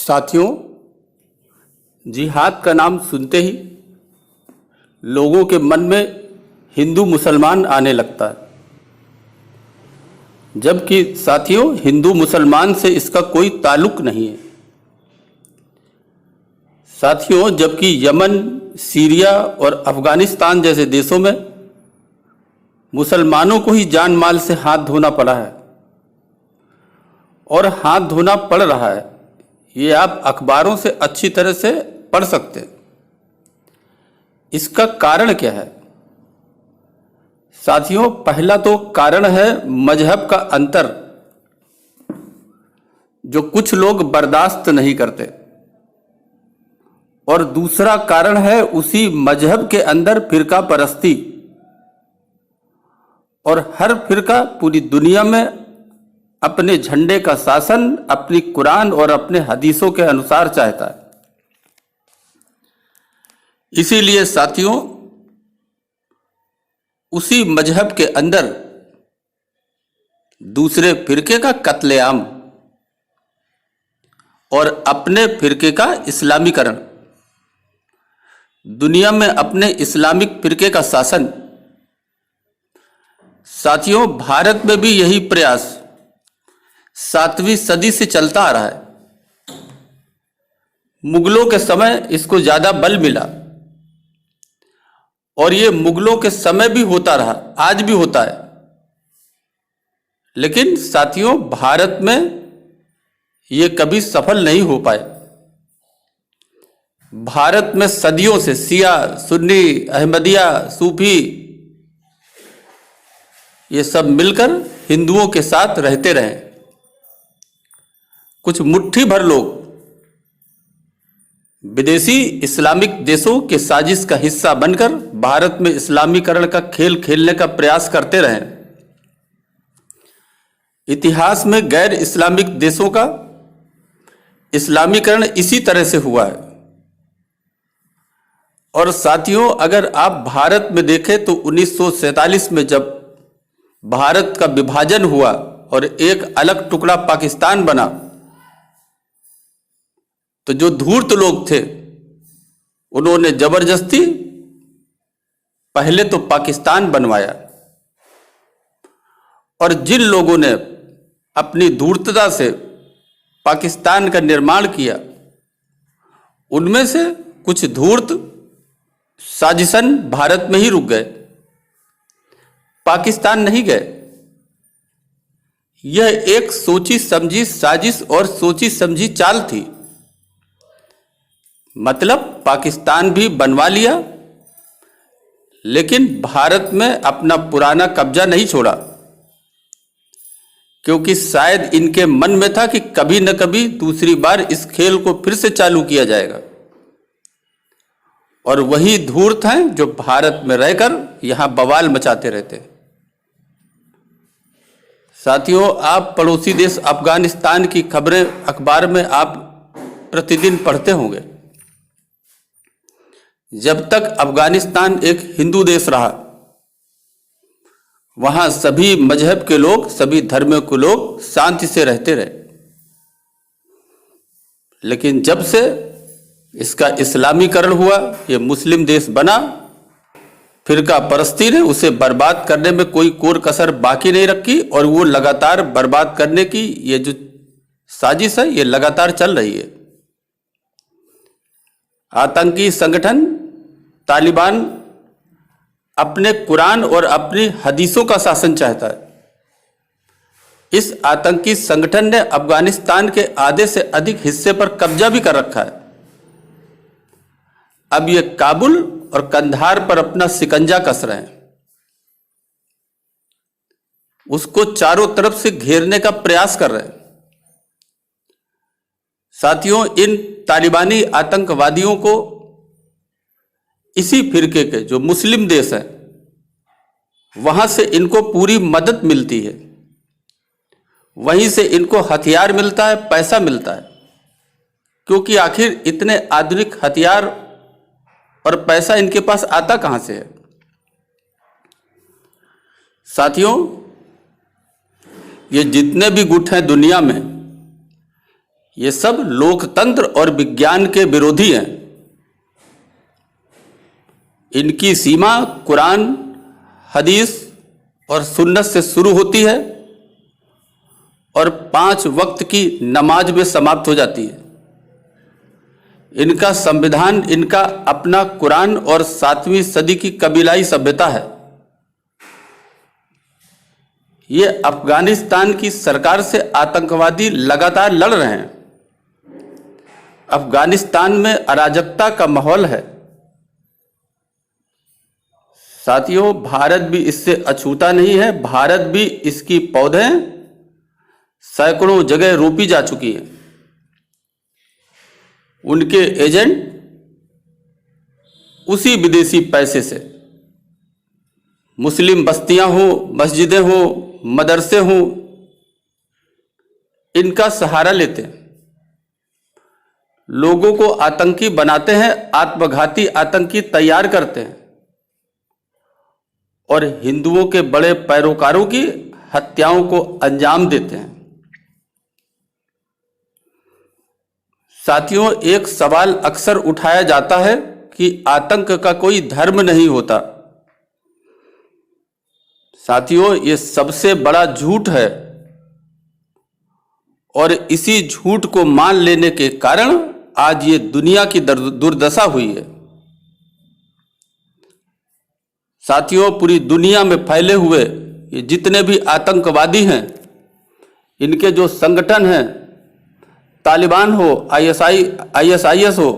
साथियों, जिहाद का नाम सुनते ही लोगों के मन में हिंदू मुसलमान आने लगता है, जबकि साथियों हिंदू मुसलमान से इसका कोई ताल्लुक नहीं है। साथियों, जबकि यमन, सीरिया और अफगानिस्तान जैसे देशों में मुसलमानों को ही जान माल से हाथ धोना पड़ा है और हाथ धोना पड़ रहा है, ये आप अखबारों से अच्छी तरह से पढ़ सकते हैं। इसका कारण क्या है? साथियों, पहला तो कारण है मजहब का अंतर, जो कुछ लोग बर्दाश्त नहीं करते, और दूसरा कारण है उसी मजहब के अंदर फिरका परस्ती, और हर फिरका पूरी दुनिया में अपने झंडे का शासन अपनी कुरान और अपने हदीसों के अनुसार चाहता है। इसीलिए साथियों, उसी मजहब के अंदर दूसरे फिरके का कत्लेआम और अपने फिरके का इस्लामीकरण, दुनिया में अपने इस्लामिक फिरके का शासन। साथियों, भारत में भी यही प्रयास 7वीं सदी से चलता आ रहा है। मुगलों के समय इसको ज्यादा बल मिला और ये मुगलों के समय भी होता रहा, आज भी होता है। लेकिन साथियों, भारत में ये कभी सफल नहीं हो पाए। भारत में सदियों से शिया, सुन्नी, अहमदिया, सूफी ये सब मिलकर हिंदुओं के साथ रहते रहे। कुछ मुट्ठी भर लोग विदेशी इस्लामिक देशों के साजिश का हिस्सा बनकर भारत में इस्लामीकरण का खेल खेलने का प्रयास करते रहे। इतिहास में गैर इस्लामिक देशों का इस्लामीकरण इसी तरह से हुआ है। और साथियों, अगर आप भारत में देखें तो 1947 में जब भारत का विभाजन हुआ और एक अलग टुकड़ा पाकिस्तान बना, तो जो धूर्त लोग थे उन्होंने जबरदस्ती पहले तो पाकिस्तान बनवाया, और जिन लोगों ने अपनी धूर्तता से पाकिस्तान का निर्माण किया, उनमें से कुछ धूर्त साजिशन भारत में ही रुक गए, पाकिस्तान नहीं गए। यह एक सोची समझी साजिश और सोची समझी चाल थी। मतलब पाकिस्तान भी बनवा लिया, लेकिन भारत में अपना पुराना कब्जा नहीं छोड़ा, क्योंकि शायद इनके मन में था कि कभी न कभी दूसरी बार इस खेल को फिर से चालू किया जाएगा। और वही धूर्त हैं जो भारत में रहकर यहां बवाल मचाते रहते हैं। साथियों, आप पड़ोसी देश अफगानिस्तान की खबरें अखबार में आप प्रतिदिन पढ़ते होंगे। जब तक अफगानिस्तान एक हिंदू देश रहा, वहां सभी मजहब के लोग, सभी धर्मों के लोग शांति से रहते रहे। लेकिन जब से इसका इस्लामीकरण हुआ, ये मुस्लिम देश बना, फिरका परस्ती ने उसे बर्बाद करने में कोई कोर कसर बाकी नहीं रखी, और वो लगातार बर्बाद करने की ये जो साजिश है, ये लगातार चल रही है। आतंकी संगठन तालिबान अपने कुरान और अपनी हदीसों का शासन चाहता है। इस आतंकी संगठन ने अफगानिस्तान के आधे से अधिक हिस्से पर कब्जा भी कर रखा है। अब ये काबुल और कंधार पर अपना शिकंजा कस रहे हैं, उसको चारों तरफ से घेरने का प्रयास कर रहे हैं। साथियों, इन तालिबानी आतंकवादियों को इसी फिरके के जो मुस्लिम देश हैं, वहां से इनको पूरी मदद मिलती है, वहीं से इनको हथियार मिलता है, पैसा मिलता है, क्योंकि आखिर इतने आधुनिक हथियार और पैसा इनके पास आता कहां से है? साथियों, ये जितने भी गुट हैं दुनिया में, ये सब लोकतंत्र और विज्ञान के विरोधी हैं। इनकी सीमा कुरान, हदीस और सुन्नत से शुरू होती है और 5 वक्त की नमाज में समाप्त हो जाती है। इनका संविधान इनका अपना कुरान और 7वीं सदी की कबीलाई सभ्यता है। ये अफगानिस्तान की सरकार से आतंकवादी लगातार लड़ रहे हैं। अफगानिस्तान में अराजकता का माहौल है। साथियों, भारत भी इससे अछूता नहीं है। भारत भी इसकी पौधे सैकड़ों जगह रोपी जा चुकी हैं। उनके एजेंट उसी विदेशी पैसे से मुस्लिम बस्तियां हो, मस्जिदें हो, मदरसे हो, इनका सहारा लेते हैं। लोगों को आतंकी बनाते हैं, आत्मघाती आतंकी तैयार करते हैं और हिंदुओं के बड़े पैरोकारों की हत्याओं को अंजाम देते हैं। साथियों, एक सवाल अक्सर उठाया जाता है कि आतंक का कोई धर्म नहीं होता। साथियों, ये सबसे बड़ा झूठ है और इसी झूठ को मान लेने के कारण आज ये दुनिया की दुर्दशा हुई है। साथियों, पूरी दुनिया में फैले हुए ये जितने भी आतंकवादी हैं, इनके जो संगठन हैं, तालिबान हो, ISIS हो,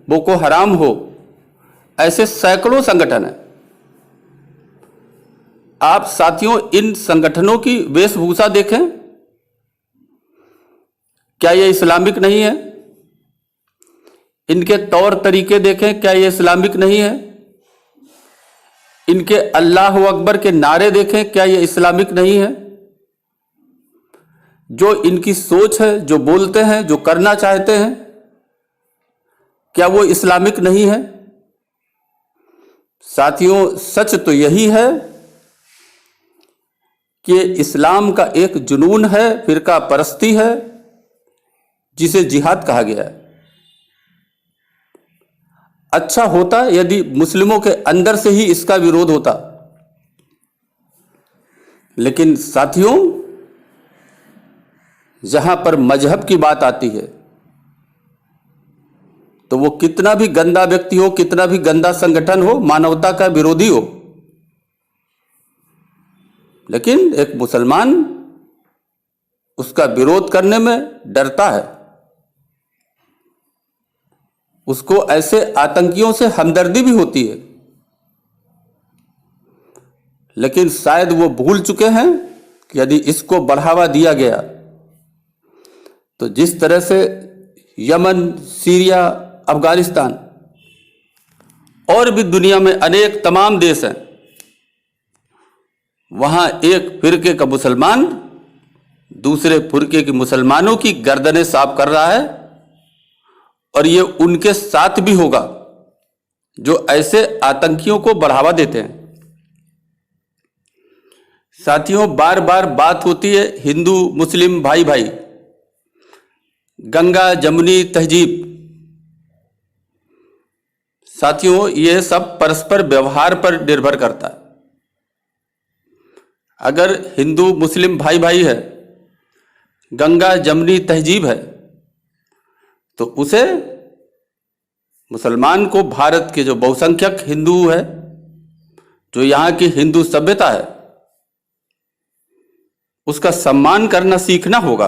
बोको हराम हो, ऐसे सैकड़ों संगठन हैं। आप साथियों इन संगठनों की वेशभूषा देखें, क्या ये इस्लामिक नहीं है? इनके तौर तरीके देखें, क्या ये इस्लामिक नहीं है? इनके अल्लाह अकबर के नारे देखें, क्या ये इस्लामिक नहीं है? जो इनकी सोच है, जो बोलते हैं, जो करना चाहते हैं, क्या वो इस्लामिक नहीं है? साथियों, सच तो यही है कि इस्लाम का एक जुनून है, फिरका परस्ती है, जिसे जिहाद कहा गया है। अच्छा होता यदि मुस्लिमों के अंदर से ही इसका विरोध होता, लेकिन साथियों, जहां पर मजहब की बात आती है तो वो कितना भी गंदा व्यक्ति हो, कितना भी गंदा संगठन हो, मानवता का विरोधी हो, लेकिन एक मुसलमान उसका विरोध करने में डरता है। उसको ऐसे आतंकियों से हमदर्दी भी होती है, लेकिन शायद वो भूल चुके हैं कि यदि इसको बढ़ावा दिया गया तो जिस तरह से यमन, सीरिया, अफगानिस्तान और भी दुनिया में अनेक तमाम देश हैं, वहां एक फिरके का मुसलमान दूसरे फिरके के मुसलमानों की गर्दनें साफ कर रहा है और ये उनके साथ भी होगा जो ऐसे आतंकियों को बढ़ावा देते हैं। साथियों, बार बार बात होती है हिंदू मुस्लिम भाई भाई, गंगा जमुनी तहजीब। साथियों, यह सब परस्पर व्यवहार पर निर्भर करता है। अगर हिंदू मुस्लिम भाई भाई है, गंगा जमुनी तहजीब है, तो उसे मुसलमान को भारत के जो बहुसंख्यक हिंदू है, जो यहाँ की हिंदू सभ्यता है, उसका सम्मान करना सीखना होगा।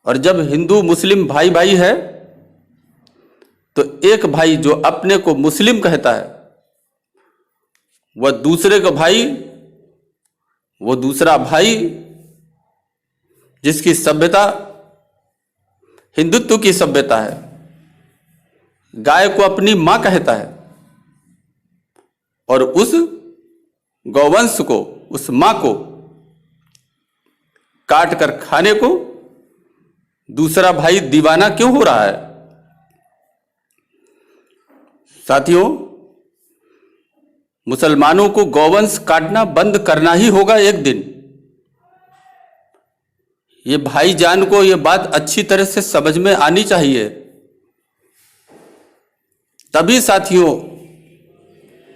और जब हिंदू मुस्लिम भाई भाई है तो एक भाई जो अपने को मुस्लिम कहता है वह दूसरे का भाई, वो दूसरा भाई जिसकी सभ्यता हिंदुत्व की सभ्यता है, गाय को अपनी मां कहता है और उस गौवंश को, उस मां को काट कर खाने को दूसरा भाई दीवाना क्यों हो रहा है? साथियों, मुसलमानों को गौवंश काटना बंद करना ही होगा एक दिन। ये भाईजान को ये बात अच्छी तरह से समझ में आनी चाहिए, तभी साथियों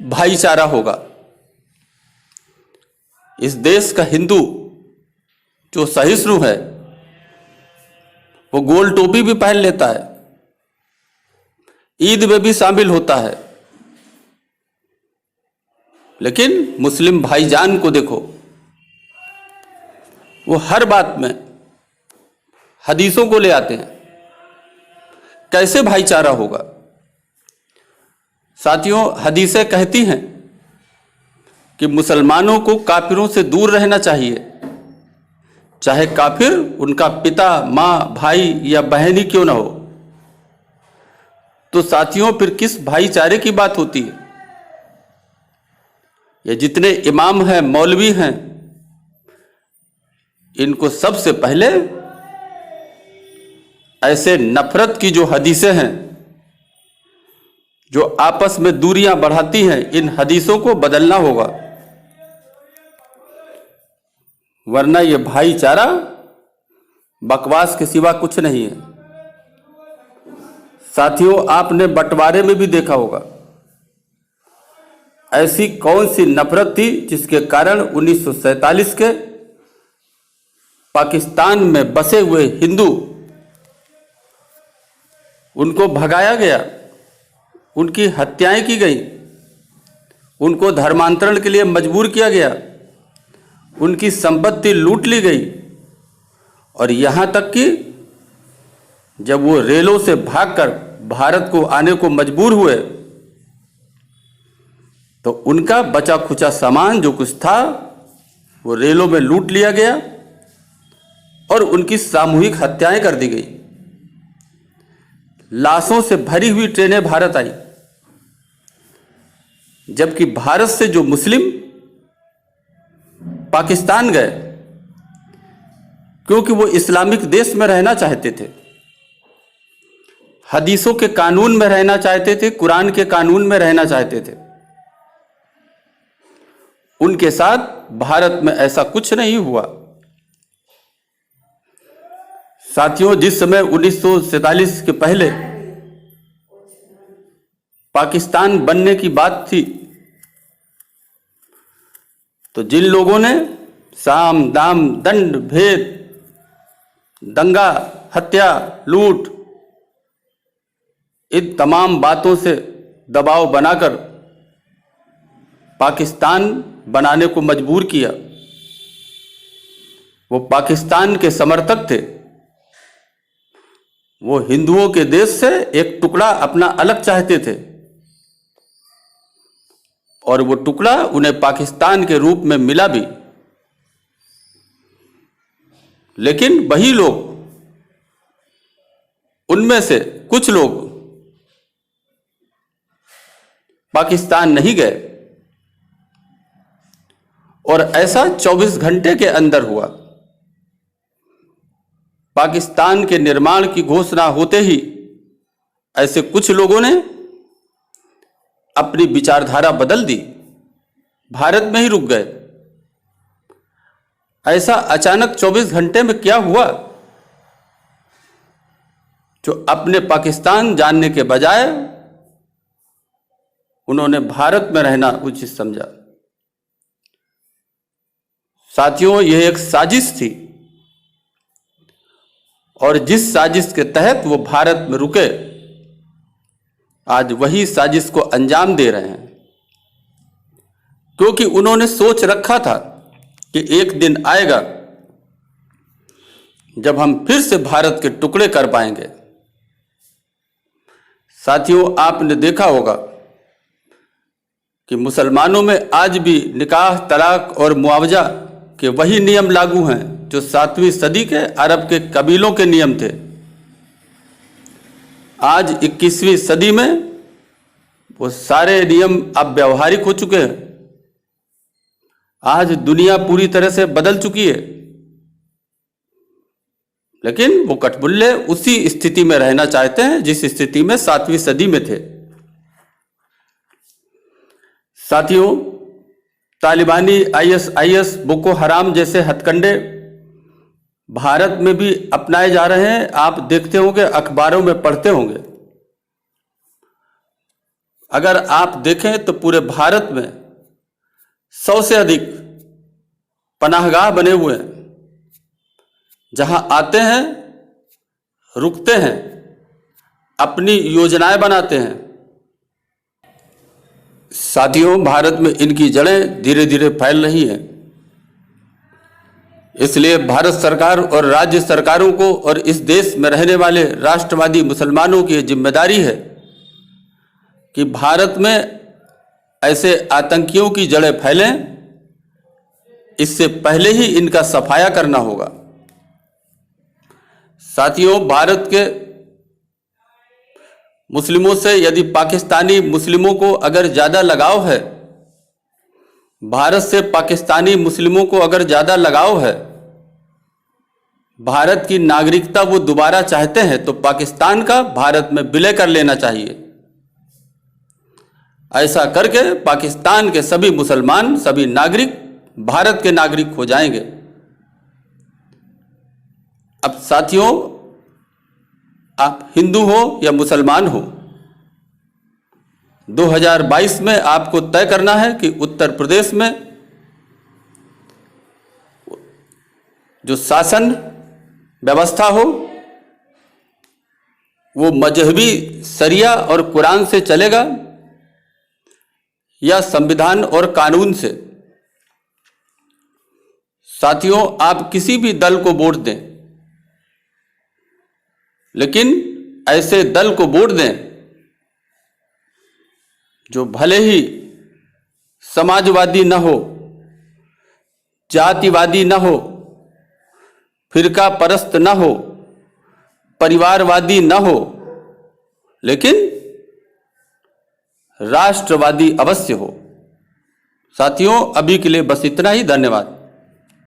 भाईचारा होगा। इस देश का हिंदू जो सहिष्णु है वो गोल टोपी भी पहन लेता है, ईद में भी शामिल होता है, लेकिन मुस्लिम भाईजान को देखो, वो हर बात में हदीसों को ले आते हैं। कैसे भाईचारा होगा? साथियों, हदीसें कहती हैं कि मुसलमानों को काफिरों से दूर रहना चाहिए, चाहे काफिर उनका पिता, माँ, भाई या बहन ही क्यों ना हो। तो साथियों, फिर किस भाईचारे की बात होती है? ये जितने इमाम हैं, मौलवी हैं, इनको सबसे पहले ऐसे नफरत की जो हदीसें हैं, जो आपस में दूरियां बढ़ाती हैं, इन हदीसों को बदलना होगा, वरना ये भाईचारा बकवास के सिवा कुछ नहीं है। साथियों, आपने बंटवारे में भी देखा होगा, ऐसी कौन सी नफरत थी जिसके कारण 1947 के पाकिस्तान में बसे हुए हिंदू, उनको भगाया गया, उनकी हत्याएं की गई, उनको धर्मांतरण के लिए मजबूर किया गया, उनकी संपत्ति लूट ली गई, और यहां तक कि जब वो रेलों से भागकर भारत को आने को मजबूर हुए तो उनका बचा खुचा सामान जो कुछ था वो रेलों में लूट लिया गया और उनकी सामूहिक हत्याएं कर दी गई। लाशों से भरी हुई ट्रेनें भारत आई, जबकि भारत से जो मुस्लिम पाकिस्तान गए, क्योंकि वो इस्लामिक देश में रहना चाहते थे, हदीसों के कानून में रहना चाहते थे, कुरान के कानून में रहना चाहते थे। उनके साथ भारत में ऐसा कुछ नहीं हुआ। साथियों, जिस समय 1947 के पहले पाकिस्तान बनने की बात थी, तो जिन लोगों ने साम दाम दंड भेद, दंगा, हत्या, लूट, इन तमाम बातों से दबाव बनाकर पाकिस्तान बनाने को मजबूर किया, वो पाकिस्तान के समर्थक थे। वो हिंदुओं के देश से एक टुकड़ा अपना अलग चाहते थे, और वो टुकड़ा उन्हें पाकिस्तान के रूप में मिला भी। लेकिन वही लोग, उनमें से कुछ लोग पाकिस्तान नहीं गए, और ऐसा 24 घंटे के अंदर हुआ। पाकिस्तान के निर्माण की घोषणा होते ही ऐसे कुछ लोगों ने अपनी विचारधारा बदल दी, भारत में ही रुक गए। ऐसा अचानक 24 घंटे में क्या हुआ जो अपने पाकिस्तान जानने के बजाय उन्होंने भारत में रहना उचित समझा। साथियों, यह एक साजिश थी, और जिस साजिश के तहत वो भारत में रुके, आज वही साजिश को अंजाम दे रहे हैं। क्योंकि उन्होंने सोच रखा था कि एक दिन आएगा जब हम फिर से भारत के टुकड़े कर पाएंगे। साथियों, आपने देखा होगा कि मुसलमानों में आज भी निकाह, तलाक और मुआवजा के वही नियम लागू हैं जो 7वीं सदी के अरब के कबीलों के नियम थे। आज 21वीं सदी में वो सारे नियम अब व्यवहारिक हो चुके हैं। आज दुनिया पूरी तरह से बदल चुकी है, लेकिन वो कठबुल्ले उसी स्थिति में रहना चाहते हैं जिस स्थिति में 7वीं सदी में थे। साथियों, तालिबानी, ISIS, बोको हराम जैसे हथकंडे भारत में भी अपनाए जा रहे हैं। आप देखते होंगे, अखबारों में पढ़ते होंगे। अगर आप देखें तो पूरे भारत में 100 से अधिक पनाहगाह बने हुए हैं, जहां आते हैं, रुकते हैं, अपनी योजनाएं बनाते हैं। साथियों, भारत में इनकी जड़ें धीरे धीरे फैल रही हैं। इसलिए भारत सरकार और राज्य सरकारों को और इस देश में रहने वाले राष्ट्रवादी मुसलमानों की जिम्मेदारी है कि भारत में ऐसे आतंकियों की जड़ें फैलें, इससे पहले ही इनका सफाया करना होगा। साथियों, भारत के मुस्लिमों से यदि पाकिस्तानी मुस्लिमों को अगर ज़्यादा लगाव है, भारत से पाकिस्तानी मुस्लिमों को अगर ज़्यादा लगाव है, भारत की नागरिकता वो दोबारा चाहते हैं, तो पाकिस्तान का भारत में विलय कर लेना चाहिए। ऐसा करके पाकिस्तान के सभी मुसलमान, सभी नागरिक भारत के नागरिक हो जाएंगे। अब साथियों, आप हिंदू हो या मुसलमान हो, 2022 में आपको तय करना है कि उत्तर प्रदेश में जो शासन व्यवस्था हो वो मजहबी शरिया और कुरान से चलेगा या संविधान और कानून से। साथियों, आप किसी भी दल को वोट दें, लेकिन ऐसे दल को वोट दें जो भले ही समाजवादी न हो, जातिवादी न हो, फिरका परस्त न हो, परिवारवादी न हो, लेकिन राष्ट्रवादी अवश्य हो। साथियों, अभी के लिए बस इतना ही। धन्यवाद।